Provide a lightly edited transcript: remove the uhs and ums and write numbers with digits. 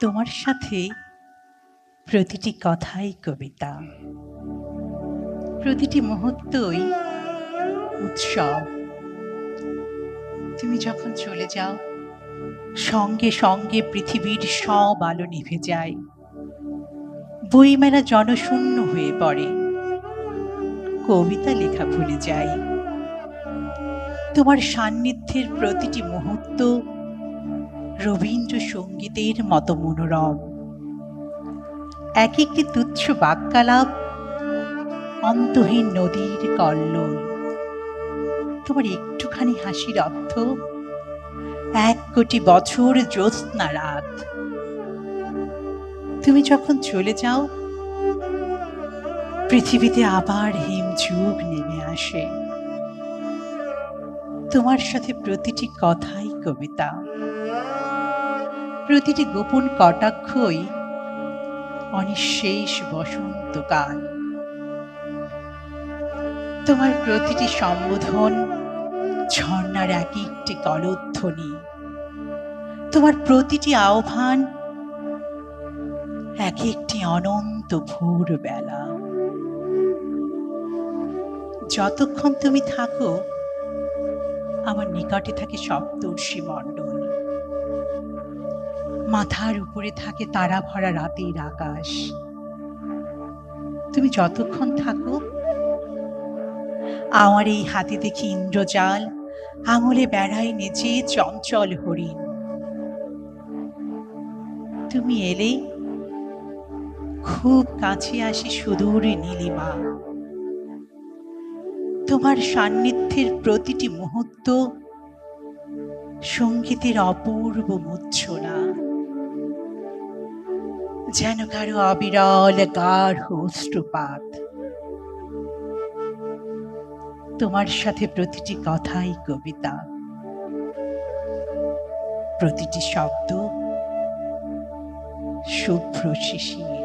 তোমার সাথে প্রতিটি কথাই কবিতা, প্রতিটি মুহূর্তই উৎসব। তুমি যখন চলে যাও, সঙ্গে সঙ্গে পৃথিবীর সব আলো নিভে যায়, বইমেলা জনশূন্য হয়ে পড়ে, কবিতা লেখা ভুলে যাই। তোমার সান্নিধ্যের প্রতিটি মুহূর্ত রবীন্দ্রসঙ্গীতের মতো মনোরম। এক একটি তুচ্ছ বাক্যালাপ অন্তহীন নদীর কল্লোল। তোমার একটুখানি হাসির অর্থ ১,০০,০০,০০০ বছর জ্যোৎস্না রাত। তুমি যখন চলে যাও, পৃথিবীতে আবার হিমযুগ নেমে আসে। তোমার সাথে প্রতিটি কথাই কবিতা, প্রতিটি গোপন কটাক্ষই অনিঃশেষ বসন্তকাল। তোমার প্রতিটি সম্বোধন ঝর্ণার এক একটি কলধ্বনি, তোমার প্রতিটি আহ্বান এক একটি অনন্ত ভোরবেলা। যতক্ষণ তুমি থাকো, আমার নিকটে থাকে সপ্তর্ষি মণ্ডল, মাথার উপরে থাকে তারা ভরা রাতের আকাশ। তুমি যতক্ষণ থাকো, আমার এই হাতে দেখি ইন্দ্রজাল, আঙুলে বেড়ায় নেচে চঞ্চল হরিণ। তুমি এলে খুব কাছে আসি সুদূর নীলিমা। তোমার সান্নিধ্যের প্রতিটি মুহূর্ত সঙ্গীতের অপূর্ব মূর্ছনা, যেন কারো অবিরল গাঢ় অশ্রুপাত। তোমার সাথে প্রতিটি কথাই কবিতা, প্রতিটি শব্দ শুভ্র শিশির।